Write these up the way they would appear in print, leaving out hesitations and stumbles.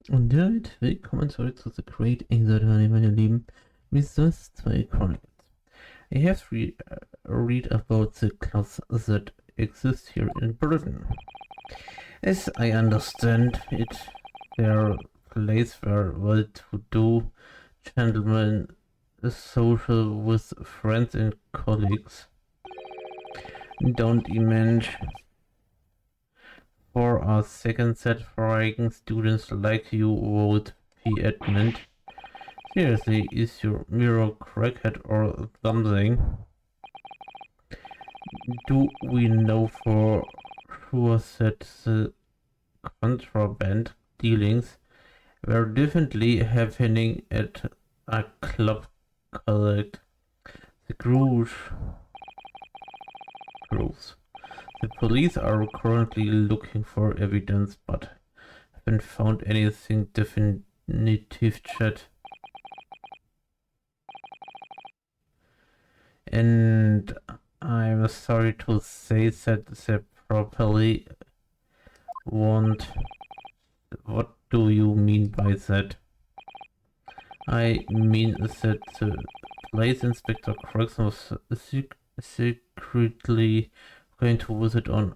Und damit willkommen zurück zu The Great Anxiety, meine Lieben. Resovle 2 Chronicles. I have read about the clubs that exist here in Britain. As I understand it, they're a place where well-to-do gentlemen social with friends and colleagues. Don't imagine for a second that foreign students like you would be admitted. Seriously, is your mirror cracked or something? Do we know for sure that the contraband dealings were definitely happening at a club called the Grooves? The police are currently looking for evidence but haven't found anything definitive yet. And I'm sorry to say that they probably won't. What do you mean by that? I mean that the police inspector Gregson was secretly going to visit on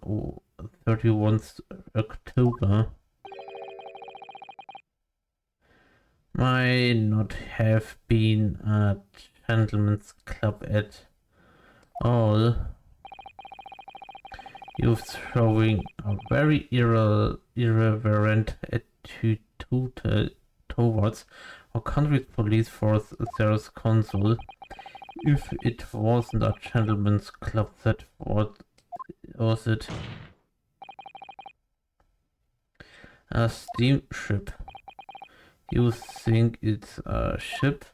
31st October. Might not have been a gentleman's club at all. You're showing a very irreverent attitude towards our country's police force. There's console. If it wasn't a gentleman's club, that what was it? A steamship. You think it's a ship?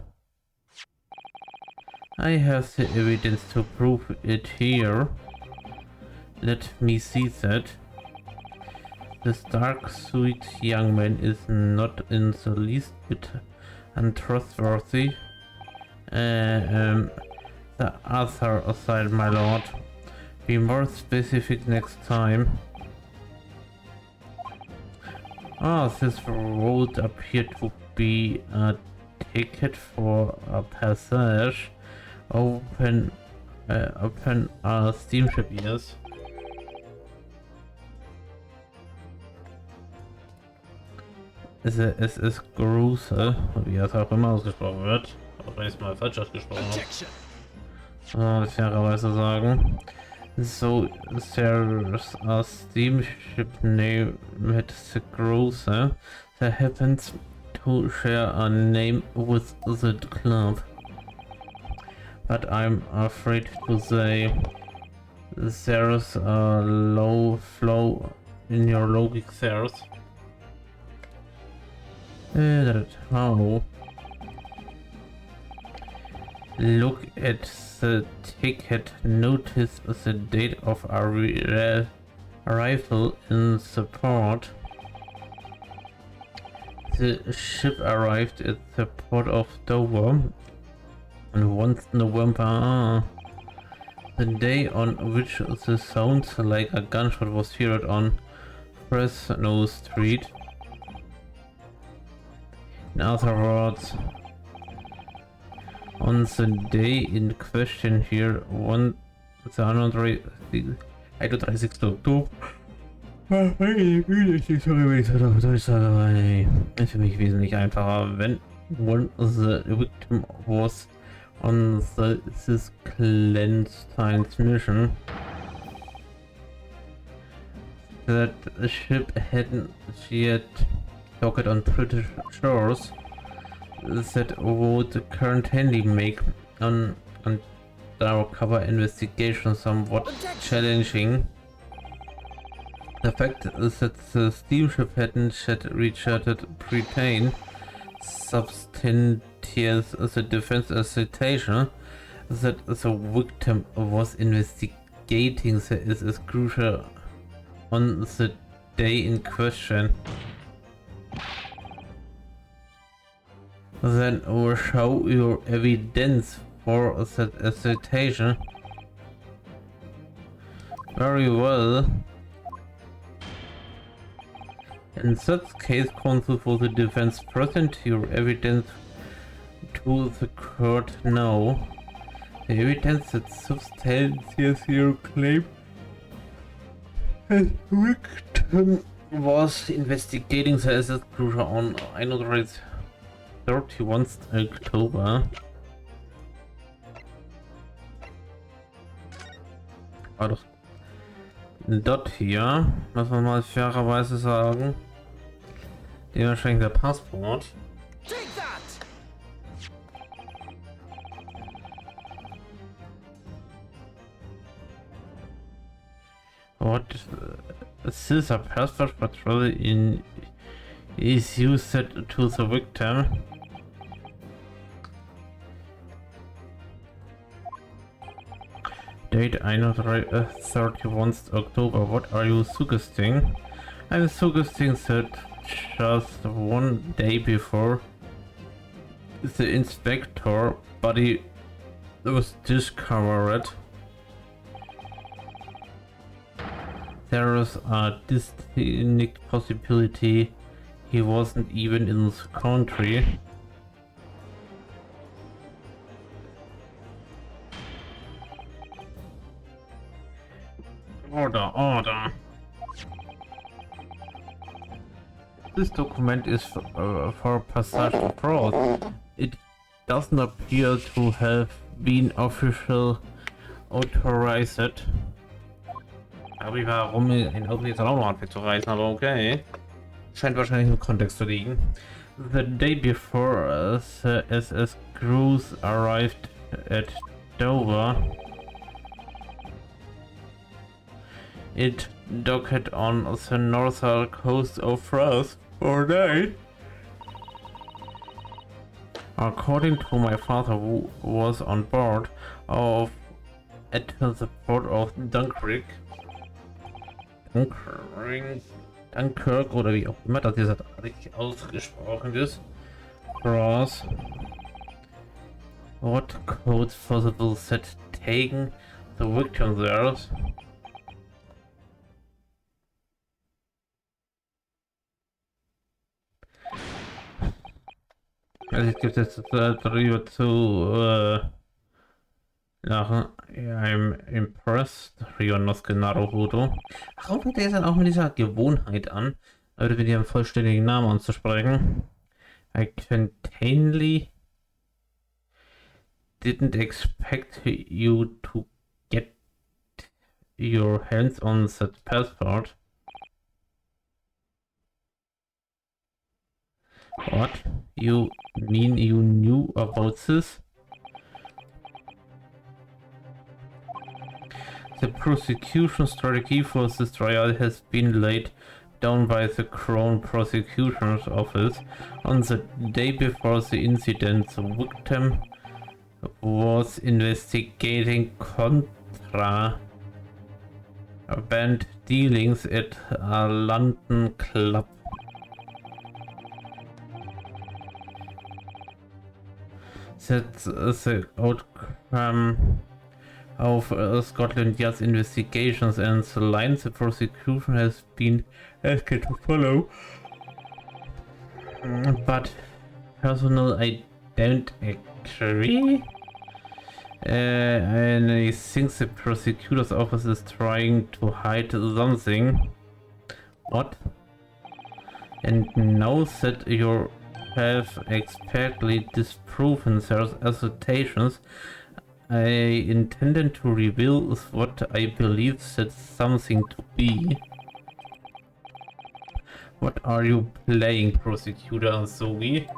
I have the evidence to prove it here. Let me see that. This dark-suited young man is not in the least bit untrustworthy. The other side, my lord. Be more specific next time. This road appeared to be a ticket for a passage. Open a steamship, yes. Es ist Grusel, wie es auch immer ausgesprochen wird. Auch wenn ich es mal falsch ausgesprochen habe. Fairerweise sagen. So, there's a steamship named the Grusel that happens to share a name with the club. But I'm afraid to say there's a low flow in your logic there. How? Look at the ticket, notice the date of our arrival in the port. The ship arrived at the port of Dover on 1st November, the day on which the sounds like a gunshot was heard on Fresno Street. In other words, on the day in question here, the 31. Oktober. Ist für mich wesentlich einfacher, wenn one the victim was on this clandestine mission. That ship hadn't yet docked on British shores. That would currently make an undercover investigation somewhat challenging. The fact is that the steamship hadn't yet reached Britain substantiates the defense assertion that the victim was investigating is crucial on the day in question. Then show your evidence for that assertion. Very well. In such case, counsel for the defense present your evidence to the court now. The evidence that substantiates your claim as victim was investigating the asset closure on 31. Oktober. War doch dort hier, muss man mal fairerweise sagen. Dementsprechend der Passport. What this is a passport, but really is used to the victim. Date 31 October. What are you suggesting? I'm suggesting that just one day before the inspector body was discovered, there is a distinct possibility he wasn't even in the country. Order. This document is for passage abroad. It doesn't appear to have been officially authorized. Aber ich warum ein Auto jetzt auch noch anfängt zu reißen, aber okay. Scheint wahrscheinlich im Kontext zu liegen. The day before the SS cruise arrived at Dover, it docked on the northern coast of France for a day. According to my father, who was on board at the port of Dunkirk, oder wie auch immer das jetzt richtig ausgesprochen ist. Cross. What codes possible set taking the victim there? Also es gibt jetzt darüber zu lachen. I'm impressed. Rionosuke Naruhodo. Warum fängt er jetzt dann auch mit dieser Gewohnheit an, Leute mit ihrem vollständigen Namen anzusprechen? I certainly didn't expect you to get your hands on that passport. What? You mean you knew about this? The prosecution strategy for this trial has been laid down by the Crown Prosecutor's Office. On the day before the incident, the victim was investigating contraband dealings at a London club. That's the outcome of Scotland Yard's investigations, and the line the prosecution has been asked to follow. But personally, I don't agree. And I think the prosecutor's office is trying to hide something. What? And now that you have expertly disproven their assertions, I intended to reveal what I believe that something to be. What are you playing, Prosecutor Asogi?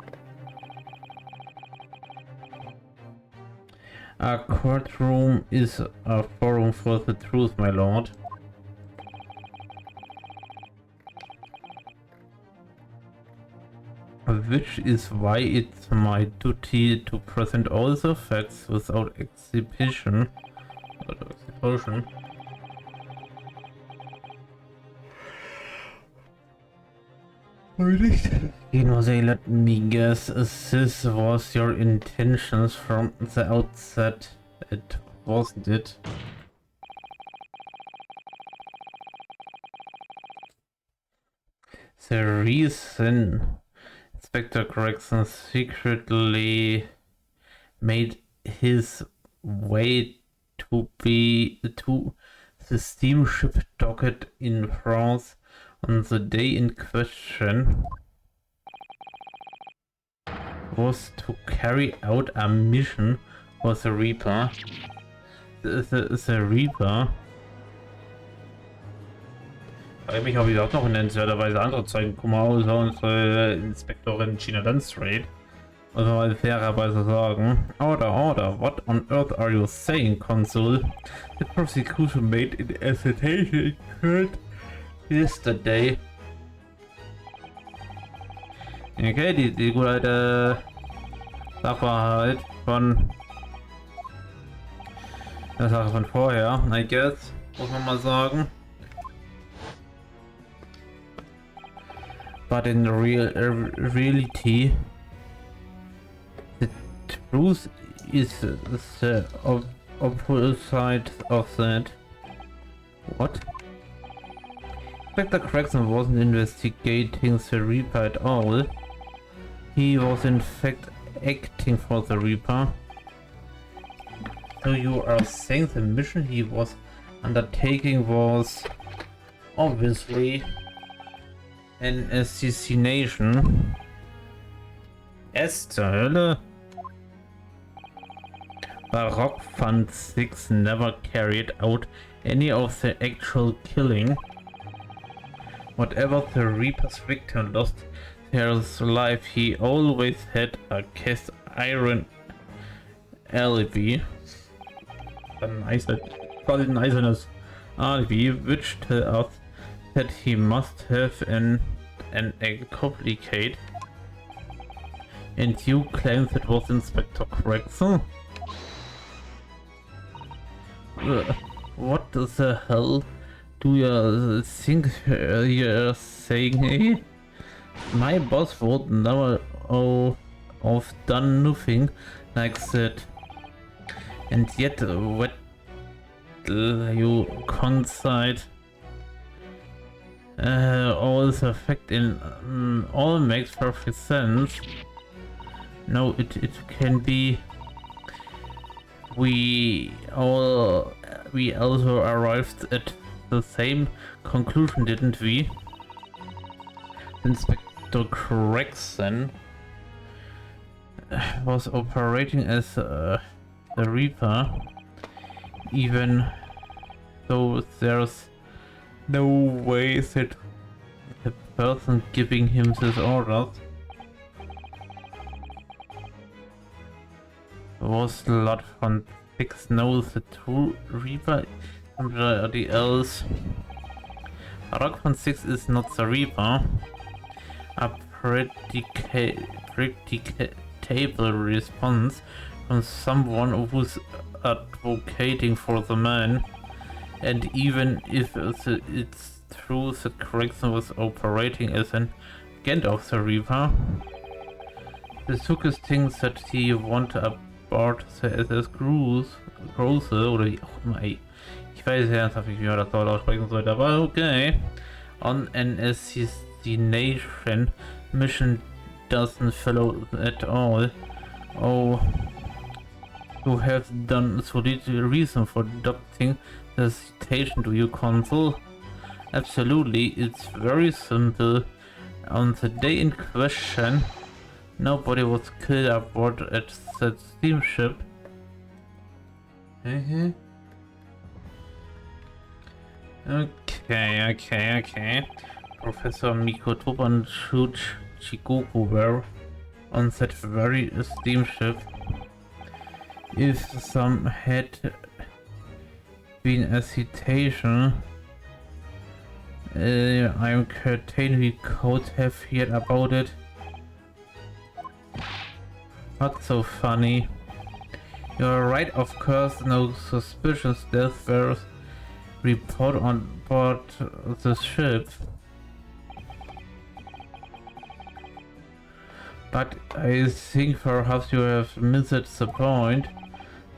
A courtroom is a forum for the truth, my lord. Which is why it's my duty to present all the facts without exhibition. Let me guess, this was your intentions from the outset. It wasn't it? the reason Inspector Gregson secretly made his way to the steamship docked in France on the day in question was to carry out a mission for the Reaper. The Reaper. Ich frage mich, ob ich auch noch nennenswerterweise andere Zeugen gucken, außer unsere Inspektorin China Dunstrait. Muss man mal fairerweise sagen. Order, what on earth are you saying, Consul? The prosecution made an assassination yesterday. Okay, die gute alte Sachverhalt von der Sache von vorher, I guess, muss man mal sagen. But in reality, the truth is the opposite of that. What? Inspector Gregson wasn't investigating the Reaper at all. He was in fact acting for the Reaper. So you are saying the mission he was undertaking was obviously an assassination? Zur Hölle? Baroque Fund 6 never carried out any of the actual killing. Whatever the Reaper's victim lost his life, he always had a cast iron alibi. A nice alibi, which tells us that he must have an accomplice. And you claim that was Inspector Gregson? What the hell do you think you're saying, eh? My boss would never have done nothing like that. And yet, what you concede all the fact in all makes perfect sense. No, it can be. We also arrived at the same conclusion, didn't we? Inspector Gregson was operating as the Reaper, even though there's no way that the person giving him these orders was Lot von 6 knows the true Reaper, somebody else. Rock von 6 is not the Reaper. A predictable response from someone who's advocating for the man. And even if it's true that Gregson was operating as an agent of the Reaper, the Sukis thinks that he wanted aboard the SS Große oder wie auch immer, ey. Ich weiß ernsthaft nicht, wie man das dort aussprechen sollte, aber okay. On an assassination mission doesn't follow at all. Oh, you have done so little reason for adopting the citation, do you, Consul? Absolutely, it's very simple. On the day in question, nobody was killed aboard at that steamship. Okay. Professor Mikotoba and Shikoku were on that very steamship. If some had been a citation, I'm certain we could have heard about it. Not so funny. You're right, of course, no suspicious death were reported on board the ship. But I think perhaps you have missed the point.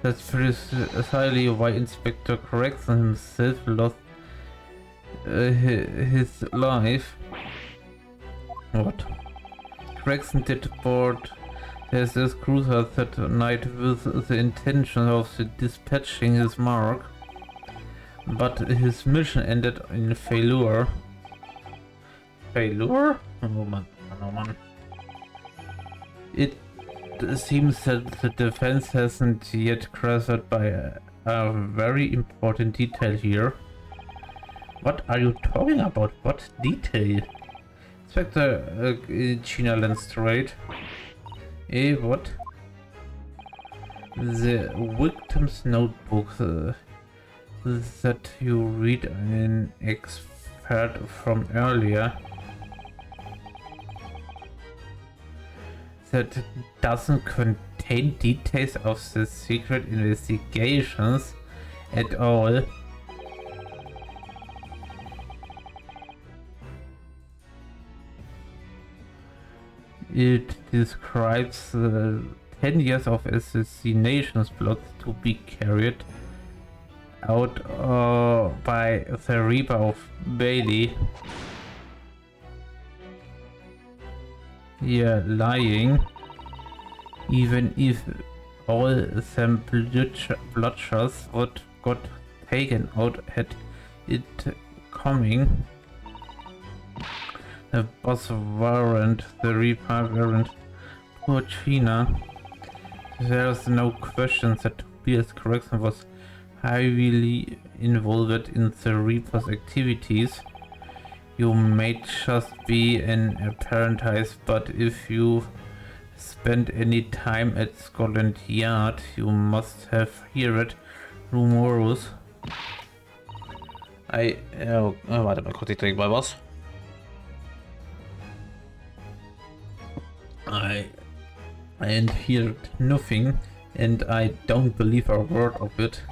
That's precisely why Inspector Gregson himself lost his life. What? Gregson did board this cruiser that night with the intention of dispatching his mark, but his mission ended in failure. Failure? Oh man, oh man. It seems that the defense hasn't yet grasped by a very important detail here. What are you talking about? What detail? Inspector China Landstraight. What? The victim's notebook that you read an excerpt from earlier. That doesn't contain details of the secret investigations at all. It describes 10 years of assassinations plots to be carried out by the Reaper of Bailey. Yeah, lying. Even if all them blotchers what got taken out had it coming. The boss warrant, the Reaper warrant, poor China. There's no question that Tobias Gregson was heavily involved in the Reaper's activities. You may just be an apprentice, but if you spend any time at Scotland Yard, you must have heard rumors. Warte mal kurz, ich trinke mal was. I heard nothing, and I don't believe a word of it.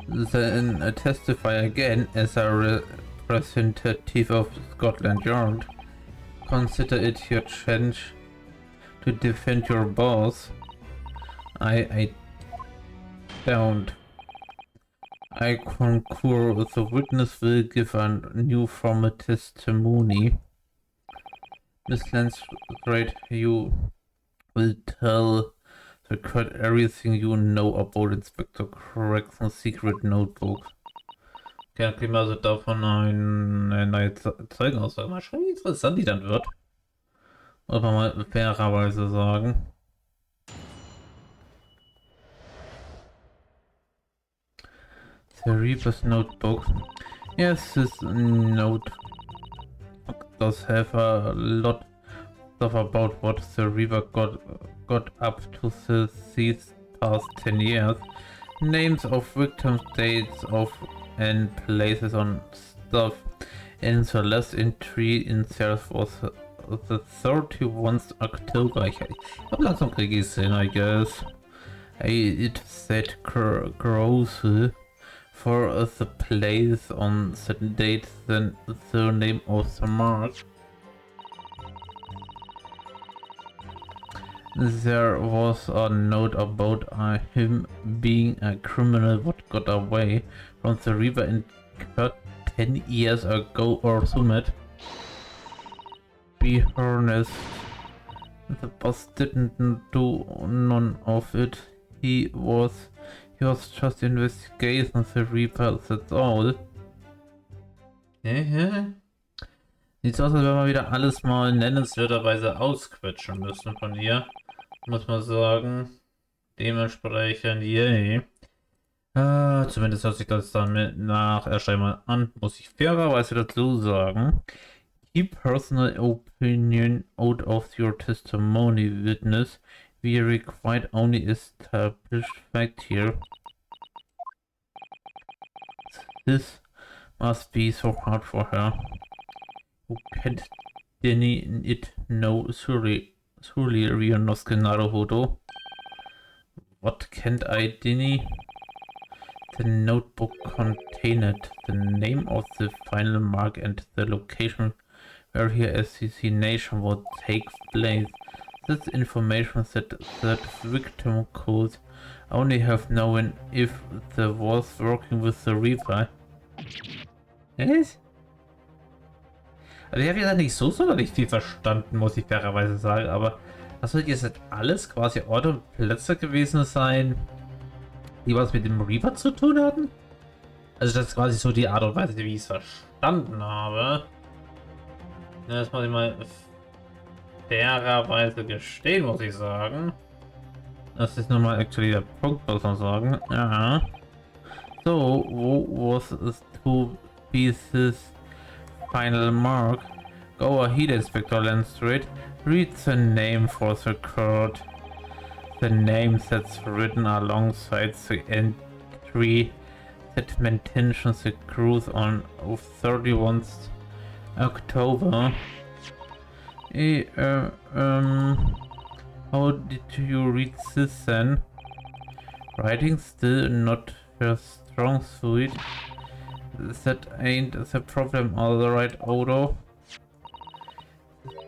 Then testify again as a representative of Scotland Yard. Consider it your chance to defend your boss. I don't. I concur. The witness will give a new formal testimony. Miss Landstraight, you will tell the court everything you know about Inspector Gregson's secret notebook. Okay, dann kriegen wir also davon eine neue Zeugenaussage. Mal schauen, wie interessant die dann wird. Muss man mal fairerweise sagen. The Reaper's notebook. Yes, this note does have a lot of stuff about what the Reaper got up to these past 10 years. Names of victims, dates of and places on stuff. And the last entry in Serie was the 31st October. Ich hab langsam krieg ich's hin, I guess. It said Grosse for the place on the date, then the name of the mark. There was a note about him being a criminal what got away from the Reaper and Kurt 10 years ago or something. Be honest, the boss didn't do none of it. He was just investigating the Reaper, that's all. Sieht so aus, als wenn wir wieder alles mal nennenswerterweise ausquetschen müssen von ihr. Muss man sagen. Dementsprechend, yay. Zumindest hört sich das dann nach Erscheinen an, muss ich fairerweise dazu sagen. Keep personal opinion out of your testimony, witness. We require only established fact here. This must be so hard for her. Who can't deny it? No, surely Rionosuke Naruhodo. What can't I deny? The notebook contained the name of the final mark and the location where her assassination would take place. This information that victim could only have known if they was working with the Reaper. Yes? Also ich habe jetzt nicht so sonderlich viel verstanden, muss ich fairerweise sagen, aber das soll jetzt alles quasi Orte und Plätze gewesen sein, die was mit dem Reaper zu tun hatten? Also das ist quasi so die Art und Weise, wie ich es verstanden habe. Ja, das muss ich mal fairerweise gestehen, muss ich sagen. Das ist nun mal actually der Punkt, muss man sagen. Ja. So, wo was is to be this final mark? Go ahead, Inspector Landstreet. Read the name for the court. The name that's written alongside the entry that mentions the cruise on 31st October. How did you read this then? Writing still not her strong suit. That ain't the problem, alright, Odo.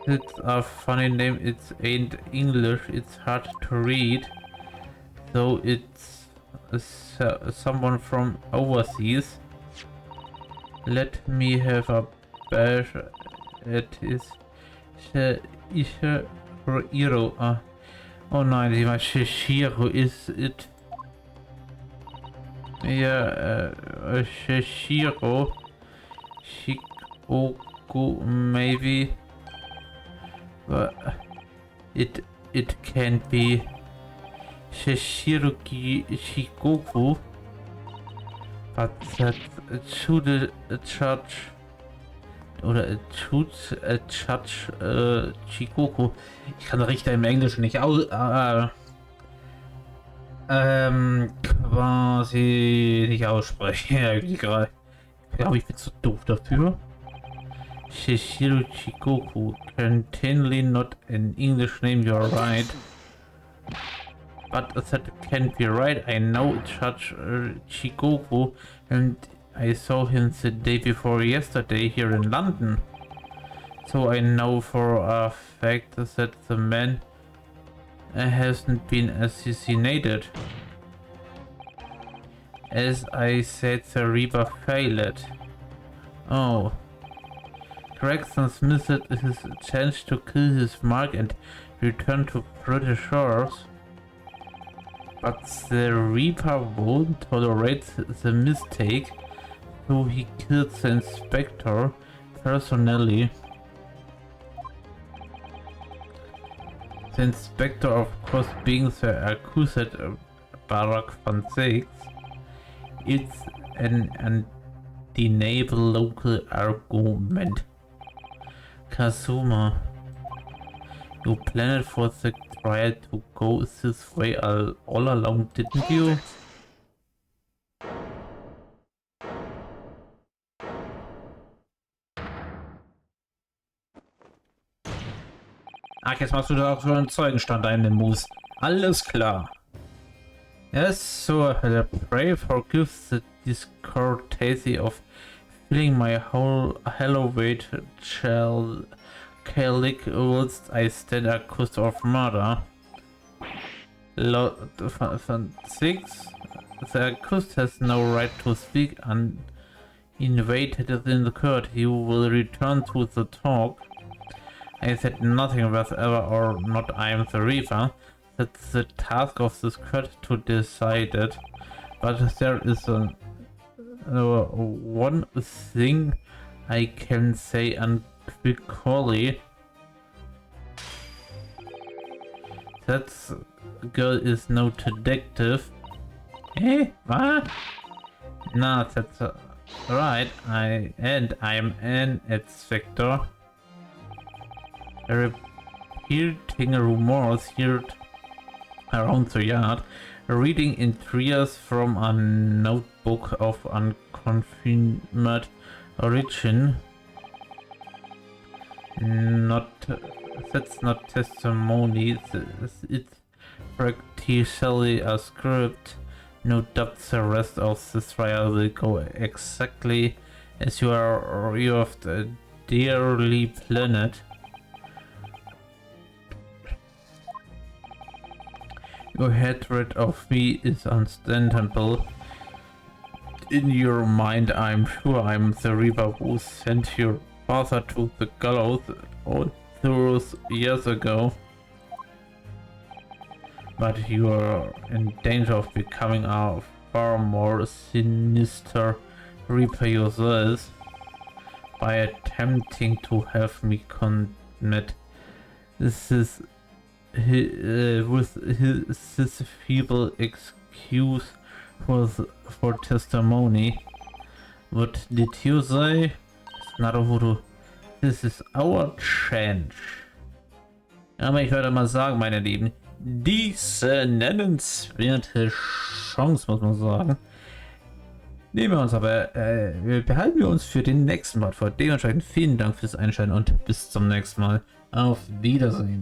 It's a funny name, it ain't English, it's hard to read. So it's someone from overseas. Let me have a bash at his Hero. Oh nein, die war Shishiro, is it? Yeah, Shishiro. Shikoku, maybe. But it can't be Shishiro Shikoku. But that should a judge oder shoots a judge Shikoku. Ich kann Richter im Englischen nicht quasi nicht aussprechen. Ich glaube, ich bin zu doof dafür. Shishiro Shikoku, certainly not an English name, you're right. But that can't be right. I know Judge Shikoku, and I saw him the day before yesterday here in London. So I know for a fact that the man hasn't been assassinated. As I said, the Reaper failed. Oh. Gregson's missed his chance to kill his mark and return to British shores. But the Reaper won't tolerate the mistake, so he killed the Inspector personally. The Inspector, of course, being the accused Barack van Six. It's an undeniable local argument. Kazuma, you planned for the trial to go this way all along, didn't you? Ach, jetzt machst du da auch so einen Zeugenstand ein, den Moose. Alles klar. Yes, so the pray forgives the discourtesy of filling my whole Halloween shell Catholic whilst I stand accused of murder. Lord 6. The accused has no right to speak and invaded in the court. He will return to the talk. I said nothing whatever or not I am the Reaper. That's the task of this court to decide it. But there is one thing I can say unequivocally. That girl is no detective. Eh? What? No, that's right. I am an inspector. Repeating rumors here around the yard, reading entries from a notebook of unconfirmed origin. That's not testimony, it's practically a script. No doubt the rest of the trial will go exactly as you have dearly planned. Your hatred of me is understandable. In your mind, I'm sure I'm the Reaper who sent your father took the gallows authors years ago. But you are in danger of becoming a far more sinister reaper yourself by attempting to have me commit. This is with his feeble excuse for testimony. What did you say? Naruto, this is our change. Aber ich würde mal sagen, meine Lieben, diese nennenswerte Chance, muss man sagen, nehmen wir uns aber, behalten wir uns für den nächsten Mal vor. Dementsprechend vielen Dank fürs Einschalten und bis zum nächsten Mal. Auf Wiedersehen.